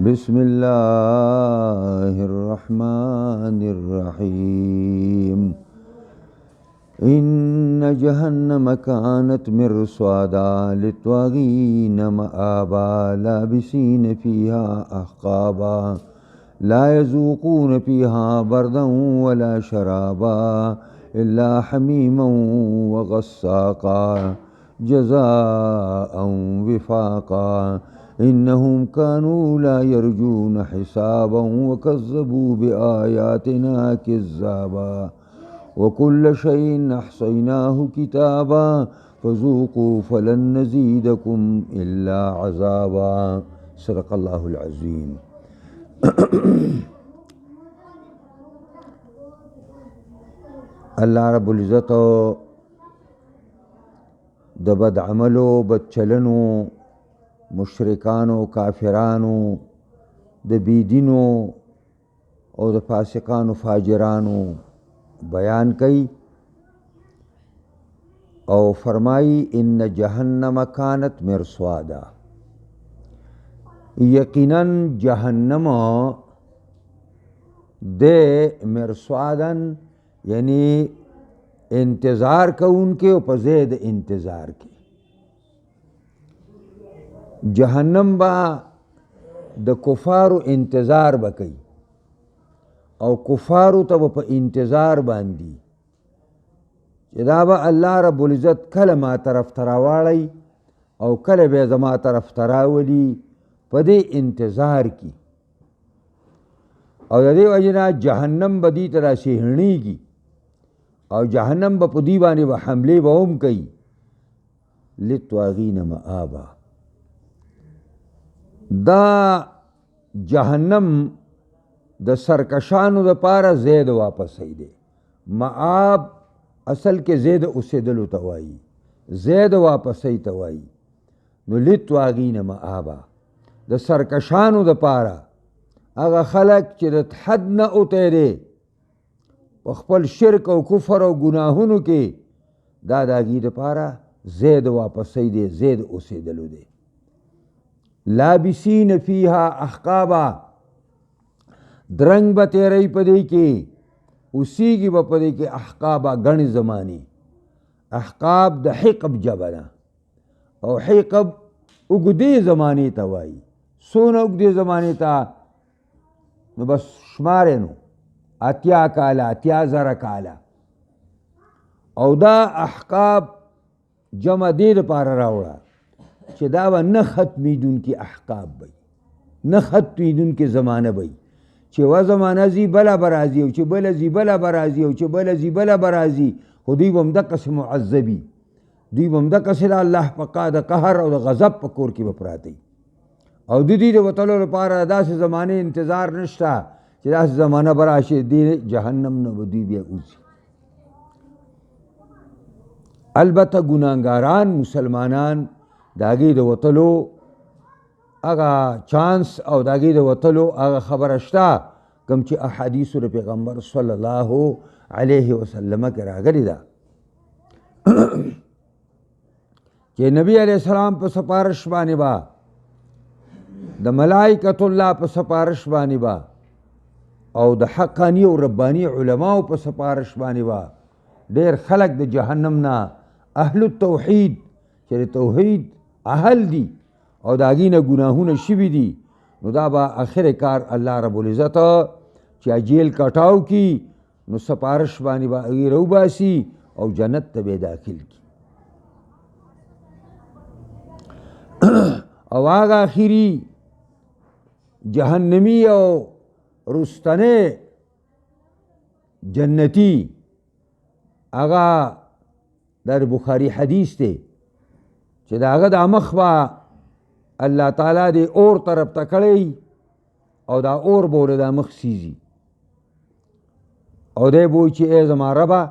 بسم الله الرحمن الرحيم إن جهنم كانت مرصادا للطاغين مآبا لابسين فيها أحقابا لا يذوقون فيها بردا ولا شرابا إلا حميما وغساقا جزاء وفاقا إنهم كانوا لا يرجون حسابا وكذبوا بآياتنا كذابا وكل شيء أحصيناه كتابا فذوقوا فلن نزيدكم إلا عذابا صدق الله العظيم. الله رب العزت د بد عملو بد چلنو مشرکانو کافرانو د بیدینو او د فاسقانو فاجرانو بیان کئی او فرمائی ان جہنم کانت مرصادا، یقیناً جہنم دے مرصادن یعنی انتظار کا ان کے اوپر زید انتظار کے جہنم با د کفارو انتظار بکئی او کفارو تا پا انتظار باندی چی دا با اللہ رب العزت کل ما طرف تراوالی او کل بیز ما طرف تراولی پا دے انتظار کی او دا دے وجنا جہنم با دی ترا سیہنی کی او جہنم با پا دی بانی با حملے با ام کئی لطواغین مآبا، دا جہنم د سرکشانو د پارا زید واپس دے. معاب اصل کے زید اسدلو توائی، زید واپس توائی نو لطواغین مآبا د سرکشانو د پارا اگا خلق چی د حد نہ اترے خپل شرک او کفر او گناہونو کے داداگی د پارا زید واپس دے، زید اسدلو دے. لابسین فیہا احقابا، درنگ با تیرئی پدے کے اسی کی با پدے کے احقابا گن زمانی. احقاب دا حقب جبنا او حقب اگدے زمانی توائی، سونا اگدے زمانی تا نو بس شمارے نو اتیا کالا اتیا زر کالا او دا احقاب جمع دید پارا راوڑا چی دا با نخطمی دن کی احقاب بی، نخطمی کی زمانہ بی چی و زمانہ زی بلا برازی او چی بلا زی بلا برازی او چی بلا زی بلا برازی خو دوی بمدقس معذبی، دوی بمدقس دا اللہ پاکا دا قہر او دا غضب پکور کی بپراتی او دوی دا وطلو پارا دا سے زمانے انتظار نشتا چی دا سے زمانہ براشی دی جہنم نو دوی بیا اوزی. البتہ گناہگاران مسلمانان داگی دا وطلو اگا چانس او داگی دا وطلو اگا خبرشتا کم چی احادیث دا پیغمبر صلی اللہ علیہ وسلم کرا گلی دا کہ نبی علیہ السلام پا سپارش بانی با دا ملائکت اللہ پا سپارش بانی با او دا حقانی و ربانی علماء پا سپارش بانی با دیر خلق دا جہنم نا اہل التوحید چلی توحید اہل دی او داگین گناہون شبی دی نو دا با آخر کار اللہ رب العزت چی جیل کٹاو کی نو سپارش بانی با اگی رو باسی او جنت تبی داخل کی او آگا آخری جہنمی او رستنے جنتی آگا در بخاری حدیث تے چی دا آگا دا مخ با اللہ تعالیٰ دے اور طرف تکڑی او دا اور بول دا مخ سیزی او دے بوئی چی اے زمان ربا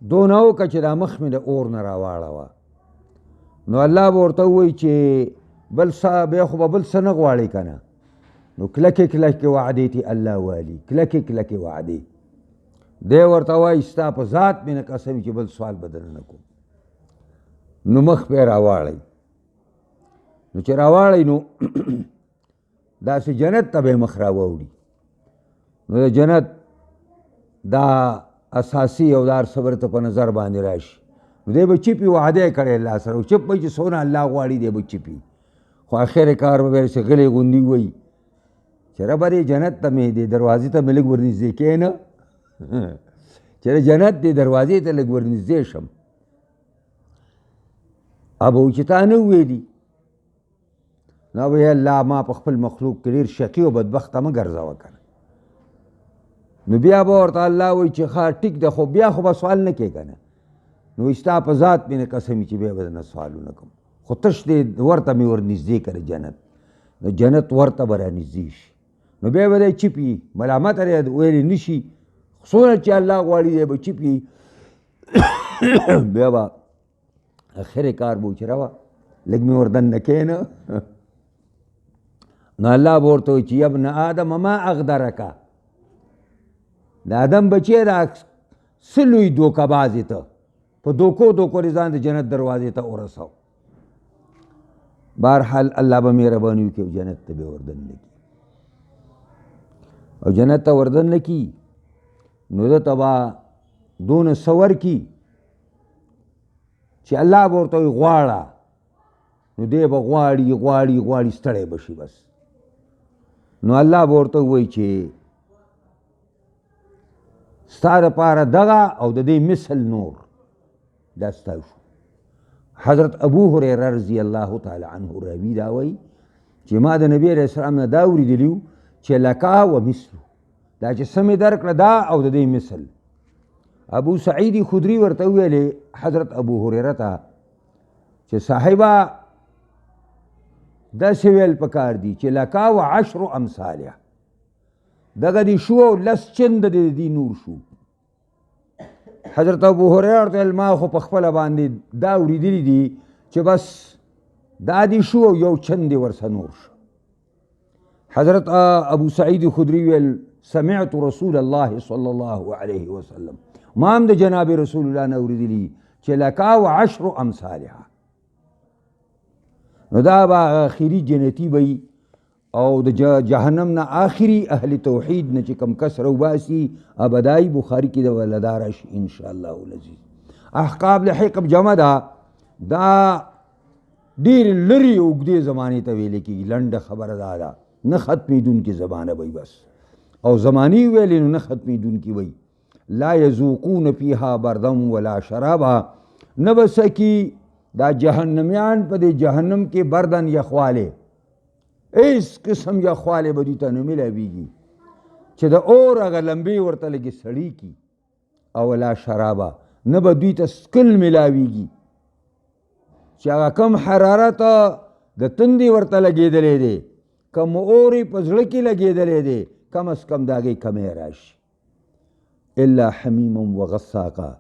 دوناو کا چی دا مخ میں دا اور نراوارا وا نو اللہ بورتا ہوئی چی بل سا بے خوبا بل سنگ والی کنا نو کلکی کلکی وعدی تی اللہ والی کلکی کلکی وعدی دے ورتا ہوئی استا پا ذات میں نکاسمی چی بل سوال بدل نکو نو مخ پہ راوالی نو چی راوالی نو داسې جنت ته به یې مخ راووړي. نو د جنت دا اساسي او دار صبر ته په نظر باندې راشي. نو دی به چپي وعده یې کړی الله سره او چپ به چې څونه الله غواړي دی به چپي. خو آخر کار به بیا چې غلی غوندي وایي چې ربه دې جنت ته مې دې دروازې ته مې لږ ورنږدې کښېنه چې د جنت دې دروازې ته لږ ورنږدې شم. ابو چې تا نه ویلي نو به الله ما په خپل مخلوق کې ډېر شقي او بدبخته مه ګرځوه که نه. نو بیا به ورته الله وایي چې ښه ټیک ده خو بیا خو به سوال نه کوې که نه. نو وایي ستا په ذات مې نه قسم چې بیا به نه سوالونه کوم خو تش دې ورته مې ورنږدې کړه جنت. نو جنت ورته به رانږدې شي. نو بیا به دی چپ وي ملامته دی ویلی نه شي. څومره چې الله غواړي دی به چپ وي. بیا به آخر کار به چې روه لږ مې وردننه کښېنه. نو الله به ورته وایي چې یا ابن آدم ما اغدرکه د آدم بچی دا څه لوی دوکه بازې ته په دوکو دوکو دې ځان د جنت دروازې ته ورسو. بهرحال الله به مهرباني وکړي او جنت ته به وردننه کړي. او جنت ته وردننه کړي نو ده ته به دونه څه ورکړي چې الله به ورته وایي غواړه. نو دی به غواړي غواړي غواړي ستړی به شي بس. نو الله به ورته ووایي چې ستا دپاره دغه او د دې مثل نور دا ستا شو. حضرت ابو هریره رضی الله تعالی عنه راوي دا وایي چې ما د نبي علیه السلام نه دا اورېدلي وو چې لکه و مثلو دا چې څه مې درکړه دا او د دې مثل. ابو سعید خدري ورته وویلې حضرت ابو هریره ته چې صاحبه داسې ویل پکار دي چې لکه و عشر امثالها دغه دې شو او لس چنده د دې نور شو. حضرت ابو هریره ورته ویل ما خو په خپله باندې دا اورېدلي دي چې بس دا دې شو او یو چند دې ورسه نور شو. حضرت ابو سعید خدري ویل سمعت رسول الله صلی الله علیه وسلم ما هم د جناب رسول الله نه اورېدلي چې لکه و عشر امثالها. نو دا به آخري جنتي به او د جهنم نه آخري اهل توحید نه چې کم کس روباسي ابدایي بخاري کې د ولدا راشي ان شاء الله العزیز. احقاب لحقب جمع ده دا ډېر لرې اوږدې زمانې ته ویلې کېږي. لنډه خبره دا ده نه ختمېدونکې زمانه به بس او زماني ویلې نو نه ختمېدونکې وي. لا یذوقون فیها بردم ولا شرابا نه به سکي دا جهنمیان په دې جهنم کې بردن یخواله هیڅ قسم یخواله به دوی ته نه میلاویږي چې د اور هغه لمبې ورته لږې سړي کي. او ولا شرابه نه به دوی ته سکل میلاویږي چې هغه کم حرارت د تندې ورته لګېدلی دی کم اور یې په زړه کې لګېدلی دی کم از کم د هغې کمی راشي. الا حمیما وغساقا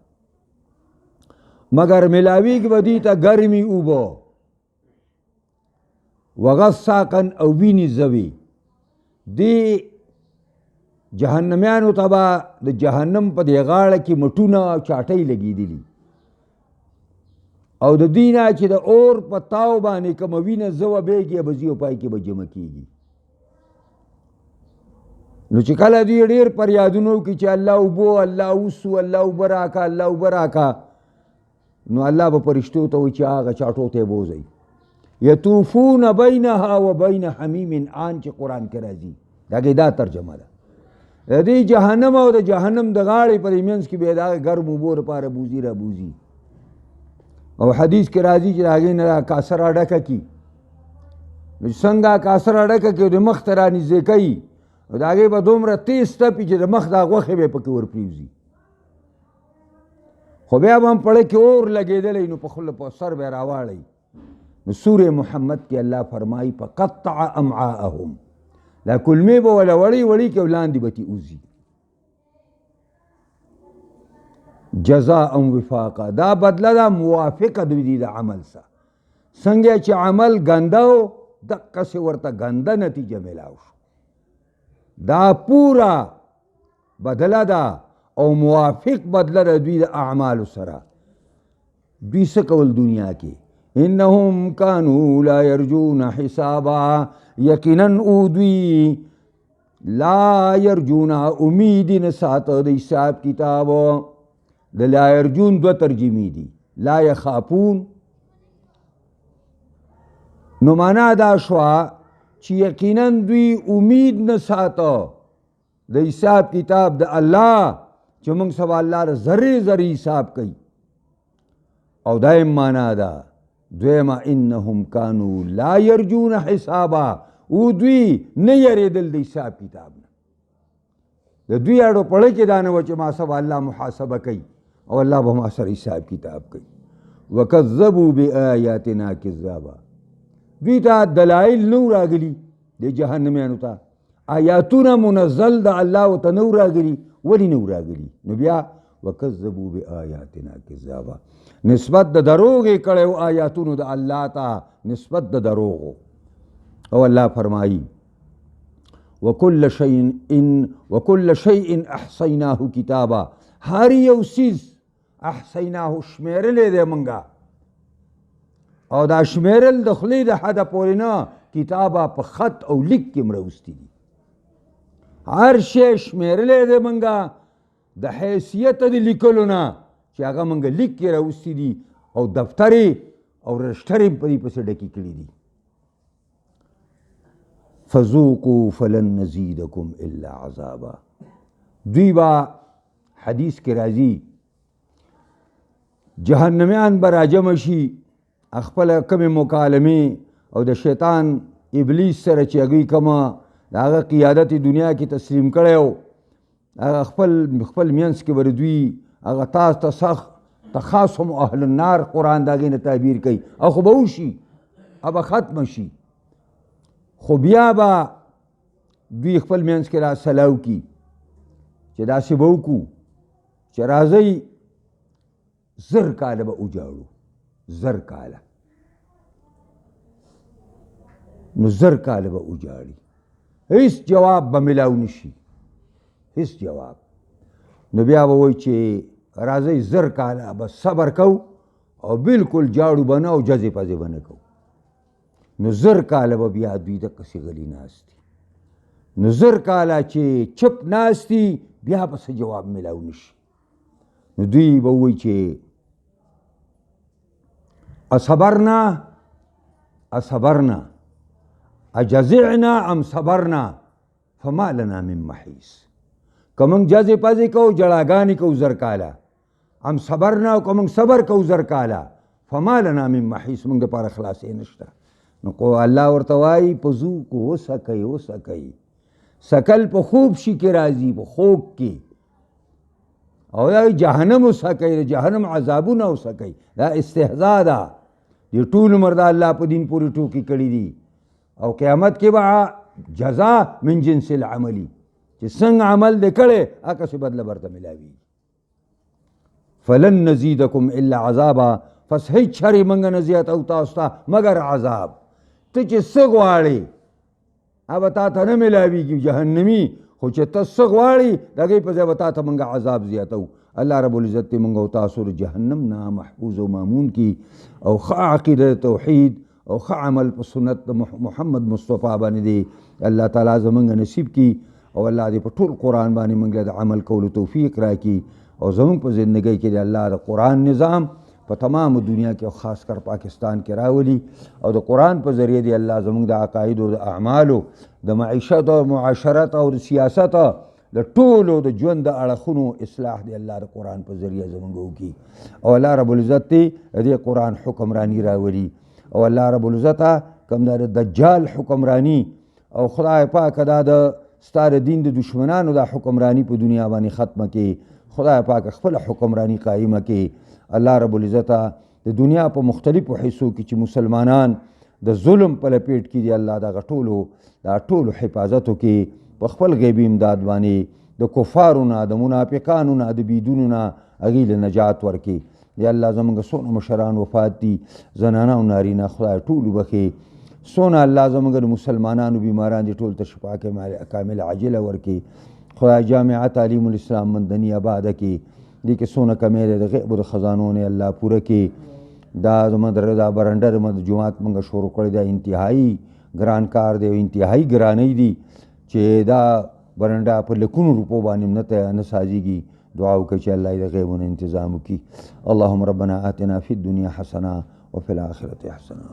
مگر ملاویږي به دوی ته ګرمې اوبه وغساقا او وینې زوی. دې جهنمیانو ته به د جهنم په دې غاړه کې مټونه او چاټۍ لګېدلي او د دوی نه چې د اور په تاو باندې کومه وینه زوه بیږي به ځي او پای کې به جمع کېږي. نو چې کله دوی ډېر فریادونه وکړي چې الله اوبو الله اوسو الله اوبه راکړه الله اوبه راکړه نو الله به فرشتو ته وایي چې هغه چاټو ته یې بوځئ. یطوفون بینها و بین حمیم آن چې قرآن کې راځي د هغې دا ترجمه ده. د دې جهنم او د جهنم د غاړې په دې منځ کې به یې د هغې ګرم اوبو دپاره بوځي را بوځي. او حدیث کې راځي چې د هغې نه دا کاسه را ډکه کړي نو چې څنګه کاسه را ډکه کړي او د مخ ته را نږدې کوي نو د هغې به دومره تیز تپي چې د مخ دا غوښې به یې پکې ورپرېوځي. خو بیا به هم پړه کې اور لګېدلی نو په سر به یې راواړئ. نو سورې محمد کې الله فرمایي فقطع امعاءهم دا کلمې به وله وړی وړی کې او لاندې به تې اوځي. جزاء وفاقا دا بدله ده موافقه د دې د عمل سره. څنګه چې عمل ګنده و دقسې ورته ګنده نتیجه میلاو شو. دا پورا بدله ده او موافق بدله ده دوی د اعمالو سره. دوی څه کول دنیا کې انهم کانوا لا یرجون حسابا، یقینا اودوی لا یرجون امید نساته د حساب کتابو. د لا یرجون دو ترجمې دي، لا یخافون. نو معنا دا شوه چې یقینا دوی امید نه ساته د حساب کتاب د الله، چې موږ سبا الله را ذرې ذرې حساب کوي. او دا معنا ده دویمه انهم کانوا لا یرجون حسابا، او دوی نه یریدل د حساب کتاب نه. د دوی اړو پړه کې دا نه و چې ما سبا الله محاسبه کوي او الله به ما سره حساب کتاب کوي. وکذبوا بآیاتنا کذابا، دوی ته دلایل نو راغلي د جهنمیانو ته، آیاتونه منزل د الله ورته نو راغلي. ولې نو راغلي؟ نو بیا وکذبوا بآیاتنا کذابا، نسبت د دروغ یې کړی و آیاتونو د الله ته، نسبت د دروغو. او الله فرمایي وکل شیء احصیناه کتابا، هر یو څیز احصیناه شمیرلی دی منګه، او دا شمیرل د خولې د حده پورې نه، کتابه په خط او لیک کې مروستي دي. هر شی شمیرلی دی منګه د حیثیت د لیکلو نه، چې هغه منګه لیک کې راوستي دي، او دفترې او رجسټرې په دې پسې ډکې کړي دي. فذوقوا فلن نزیدکم الا عذابا، دوی با حدیث کې راځي جهنمیان به راجمع شي، خپله کمې مکالمې او د شیطان ابلیس سره چې هغوی کومه د هغه قیادت دنیا کې تسلیم کړی و، هغه خپل منځ کې به دوی هغه تاسو ته سخت تخاصم اهل النار قرآن د هغې نه تعبیر کوي، او خو به وشي، به ختمه شي. خو بیا به دوی خپل منځ کې را سلاو کی چې داسې به وکړو چې راځئ 1000 کاله به وجاړو، 1000 کاله، نو 1000 کاله به وجاړي، هیڅ جواب به ملاو نشي، هیڅ جواب. نو بیا به وایي چې راځئ 1000 کاله به صبر کوو او بالکل جاړو به نه او جزې پزې به نه کوو. نو 1000 کاله به بیا دوی دقسې غلي ناست دي. نو 1000 کاله چې چپ ناست دي، بیا به څه جواب ملاو نشي. نو دوی به وایي چې اصبرنا اجزعنا ام صبرنا فما لنا من محیص، که موږ جزې پزې کوو جړاګانې کوو 1000 کاله، ام صبرنا او که موږ صبر کوو 1000 کاله، فما لنا من محیص، موږ دپاره خلاصې نشته. نو الله ورته وایي په ذوقوا وسکئ، سکل په خوب شي کې راځي، په خوب کې، او دا جهنم وسکئ، جهنم عذابونه وسکئ. دا استهزاء ده، دې ټول عمر د الله په دین پورې ټوکې کړي دي، او قیامت کې به جزا من جنس العملی، چې څنګه عمل دې کړی هغه څه بدله برته ملاوي. فلن نزیدکم الا عذابا، پس هیڅ شرې موږ نه زیاتو تاسو ته مګر عذاب. ته چې څه غواړې هغه تا ته نه ملاویږي جهنمي، خو چې ته څه غواړې د هغې په ځای به تا ته موږ عذاب زیاتو. الله رب العزت دې موږ او تاسو د جهنم نه محفوظ او مامون کي، او ښه عقیده توحید او ښه عمل په سنت د محمد مصطفی باندې دی الله تعالی زمونږ نصیب کی، او الله دې په ټول قرآن باندې موږ له د عمل کولو توفیق راکړي، او زمونږ په زندګۍ کې د الله د قرآن نظام په تمام دنیا کې او خاص کر پاکستان کې راولي، او د قرآن په ذریعه دی الله زمونږ د عقایدو د اعمالو د معیشت او معاشرت او د سیاست د ټولو د ژوند د اړخونو اصلاح دی الله د قرآن په ذریعه زمونږ وکړي. او الله رب العزت دی دې قرآن حکمرانی راولي، او الله رب العزت کوم دا د دجال حکمرانی، او خدای پاک دا د ستا د دین د دشمنانو دا حکمرانی په دنیا باندې ختمه کړي. خدای پاک خپل حکمرانی قائمه کړي. الله رب العزت د دنیا په مختلفو حصو کې چې مسلمانان د ظلم په لپیټ کې دي، الله دا ټولو حفاظت وکړي په خپل غیبي امداد باندې، د کفارو نه، د منافقانو نه، د بیدونو نه هغوی له نجات ورکړي. یا الله زمونږ څونه مشران وفات دي، زنانه او نارینه، خدای ټول وبخي. څونه الله زمونږ د مسلمانانو بیماران دي ټول ته شفا کامله عاجله ورکړي. خدای جامعه تعلیم الاسلام مندنی آباده کړي، دې کې څونه کمی دی د غیبو د خزانو نه الله پوره کړي. دا دا برنډه د جماعت موږ شروع کړی دا انتهایی ګران کار دی او انتهایی ګرانۍ دي چې دا برنډه په لکونو روپو باندې نه سازیږي. دعا وکړئ چې الله یې د غیبونو انتظام وکړي. اللهم ربنا آتنا فی الدنیا حسنه وفي الآخرة حسنه.